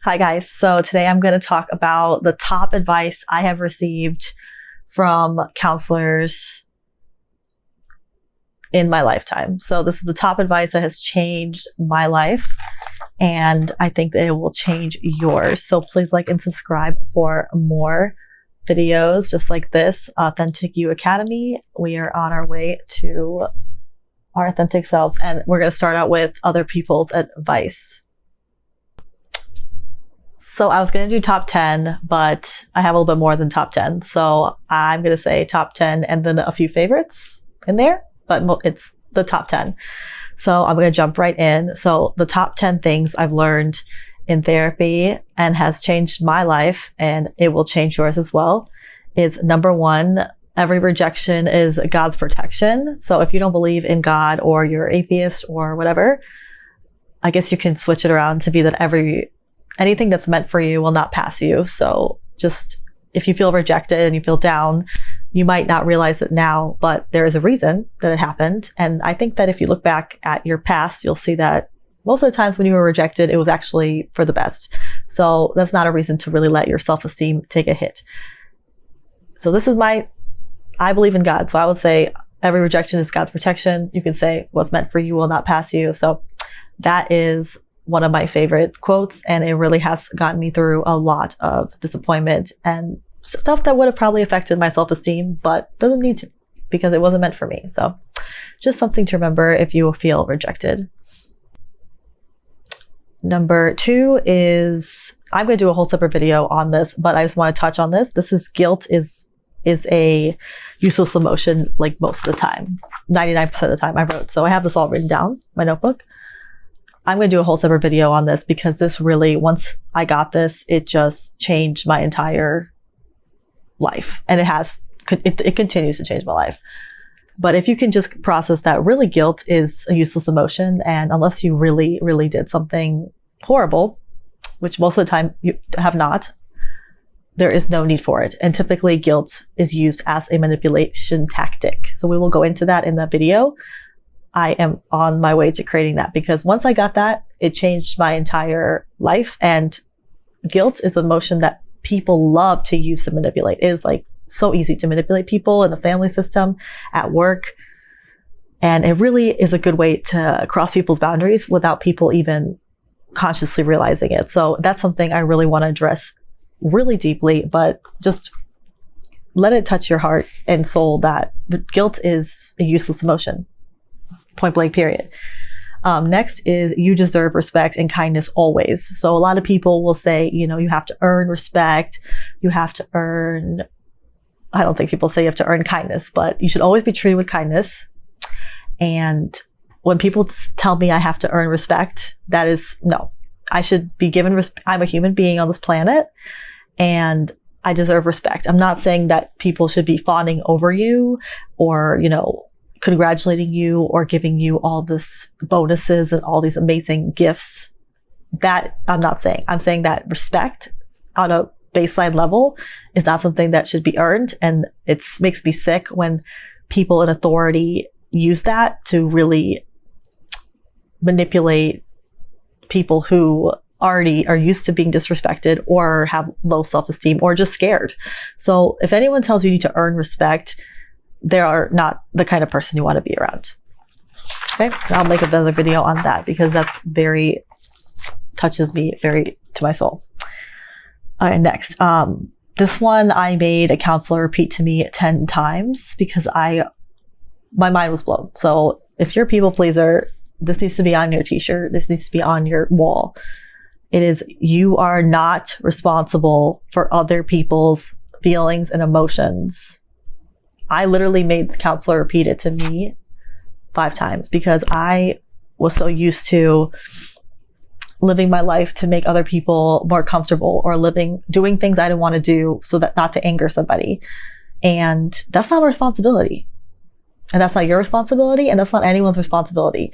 Hi guys. So today I'm going to talk about the top advice I have received from counselors in my lifetime. So this is the top advice that has changed my life, and I think that it will change yours. So please like and subscribe for more videos just like this. Authentic You Academy. We are on our way to our authentic selves, and we're going to start out with other people's advice. So I was going to do top 10, but I have a little bit more than top 10. So I'm going to say top 10 and then a few favorites in there, but it's the top 10. So I'm going to jump right in. So the top 10 things I've learned in therapy and has changed my life, and it will change yours as well, is number one, every rejection is God's protection. So if you don't believe in God or you're atheist or whatever, I guess you can switch it around to be that anything that's meant for you will not pass you. So just if you feel rejected and you feel down, you might not realize it now, but there is a reason that it happened. And I think that if you look back at your past, you'll see that most of the times when you were rejected, it was actually for the best. So that's not a reason to really let your self-esteem take a hit. So this is I believe in God. So I would say every rejection is God's protection. You can say what's meant for you will not pass you. So that is one of my favorite quotes, and it really has gotten me through a lot of disappointment and stuff that would have probably affected my self-esteem, but doesn't need to because it wasn't meant for me. So just something to remember if you feel rejected. Number two is, I'm going to do a whole separate video on this, but I just want to touch on this. This is guilt is a useless emotion, like most of the time, 99% of the time I wrote. So I have this all written down, my notebook. I'm going to do a whole separate video on this because this really, once I got this, it just changed my entire life. And it continues to change my life. But if you can just process that really guilt is a useless emotion. And unless you really, really did something horrible, which most of the time you have not, there is no need for it. And typically guilt is used as a manipulation tactic. So we will go into that in that video. I am on my way to creating that because once I got that, it changed my entire life. And guilt is an emotion that people love to use to manipulate. It is like so easy to manipulate people in the family system, at work. And it really is a good way to cross people's boundaries without people even consciously realizing it. So that's something I really want to address really deeply, but just let it touch your heart and soul that the guilt is a useless emotion. Point blank, period. Next is you deserve respect and kindness always. So a lot of people will say, you have to earn respect. You have to earn, I don't think people say you have to earn kindness, but you should always be treated with kindness. And when people tell me I have to earn respect, that is no. I should be given respect. I'm a human being on this planet and I deserve respect. I'm not saying that people should be fawning over you or, congratulating you or giving you all this bonuses and all these amazing gifts. That I'm not saying. I'm saying that respect on a baseline level is not something that should be earned. And it makes me sick when people in authority use that to really manipulate people who already are used to being disrespected or have low self-esteem or just scared. So if anyone tells you you need to earn respect, they are not the kind of person you want to be around. Okay. I'll make another video on that because that's touches me very to my soul. All right. Next. This one I made a counselor repeat to me 10 times because my mind was blown. So if you're a people pleaser, this needs to be on your t-shirt. This needs to be on your wall. It is, you are not responsible for other people's feelings and emotions. I literally made the counselor repeat it to me 5 times because I was so used to living my life to make other people more comfortable or doing things I didn't want to do so that not to anger somebody. And that's not my responsibility. And that's not your responsibility. And that's not anyone's responsibility.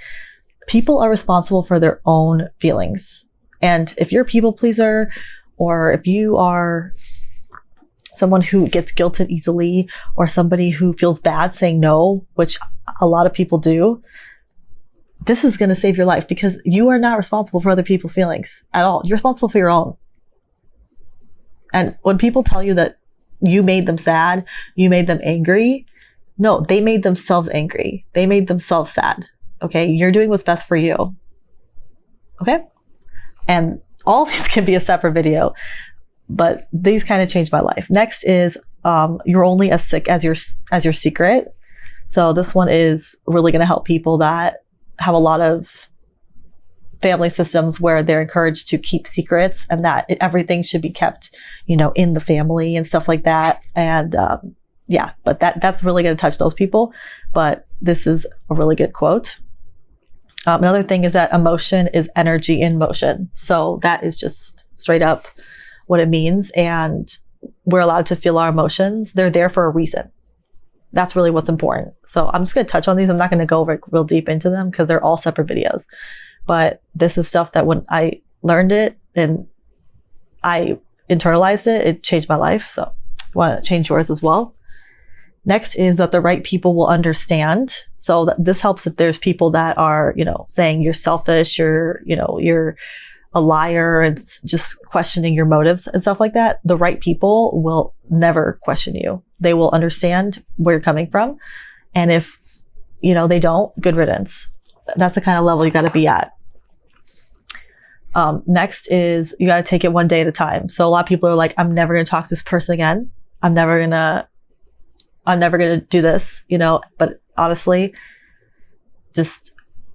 People are responsible for their own feelings. And if you're a people pleaser, or if you are someone who gets guilted easily, or somebody who feels bad saying no, which a lot of people do, this is going to save your life, because you are not responsible for other people's feelings at all. You're responsible for your own. And when people tell you that you made them sad, you made them angry, no, they made themselves angry. They made themselves sad. Okay. You're doing what's best for you. Okay. And all of these can be a separate video, but these kind of changed my life. Next is, you're only as sick as your secret. So this one is really going to help people that have a lot of family systems where they're encouraged to keep secrets, and that everything should be kept, in the family and stuff like that. And, yeah, but that's really going to touch those people. But this is a really good quote. Another thing is that emotion is energy in motion. So that is just straight up what it means. And we're allowed to feel our emotions. They're there for a reason. That's really what's important. So I'm just going to touch on these. I'm not going to go real deep into them because they're all separate videos. But this is stuff that when I learned it and I internalized it, it changed my life. So I want to change yours as well. Next is that the right people will understand. So that this helps if there's people that are, saying you're selfish, you're a liar, and just questioning your motives and stuff like that. The right people will never question you. They will understand where you're coming from. And if, they don't, good riddance. That's the kind of level you got to be at. Next is you got to take it one day at a time. So a lot of people are like, I'm never going to talk to this person again. I'm never going to do this, but honestly,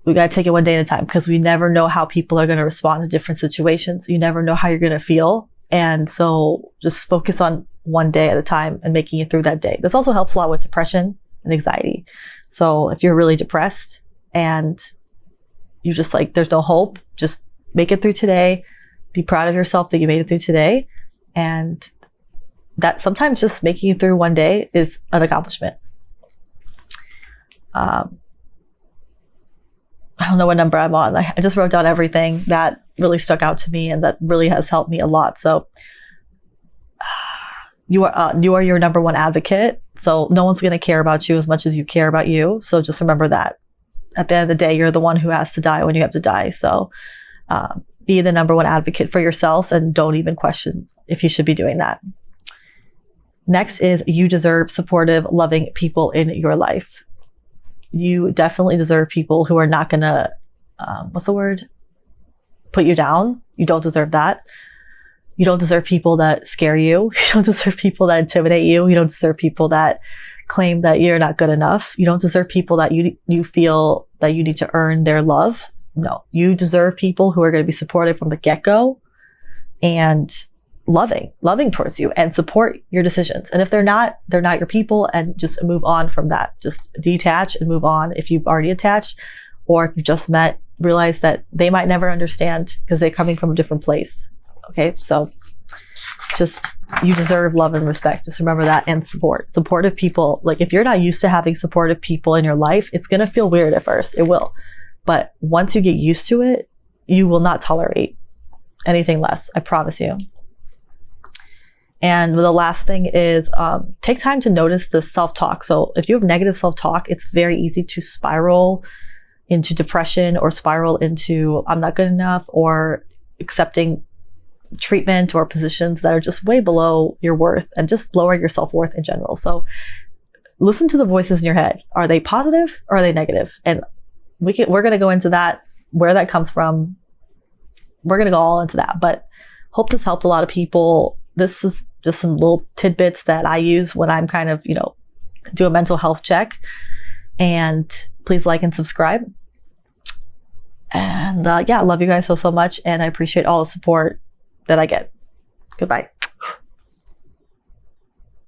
we got to take it one day at a time, because we never know how people are going to respond to different situations. You never know how you're going to feel. And so just focus on one day at a time and making it through that day. This also helps a lot with depression and anxiety. So if you're really depressed and you just there's no hope, just make it through today. Be proud of yourself that you made it through today. And that sometimes just making it through one day is an accomplishment. I don't know what number I'm on. I just wrote down everything that really stuck out to me and that really has helped me a lot. So you are your number one advocate. So no one's going to care about you as much as you care about you. So just remember that. At the end of the day, you're the one who has to die when you have to die. So be the number one advocate for yourself, and don't even question if you should be doing that. Next is you deserve supportive, loving people in your life. You definitely deserve people who are not going to, put you down. You don't deserve that. You don't deserve people that scare you. You don't deserve people that intimidate you. You don't deserve people that claim that you're not good enough. You don't deserve people that you feel that you need to earn their love. No, you deserve people who are going to be supportive from the get-go and loving towards you and support your decisions. And if they're not your people, and just move on from that. Just detach and move on. If you've already attached, or if you've just met, realize that they might never understand because they're coming from a different place. Okay. So you deserve love and respect. Just remember that, and supportive people. If you're not used to having supportive people in your life, it's going to feel weird at first. It will. But once you get used to it, you will not tolerate anything less. I promise you. And the last thing is, take time to notice the self-talk. So if you have negative self-talk, it's very easy to spiral into depression, or spiral into I'm not good enough, or accepting treatment or positions that are just way below your worth, and just lower your self-worth in general. So listen to the voices in your head. Are they positive or are they negative? And we're going to go into that, where that comes from. We're going to go all into that, but hope this helped a lot of people. This is just some little tidbits that I use when I'm kind of, do a mental health check. And please like and subscribe. And I love you guys so much. And I appreciate all the support that I get. Goodbye.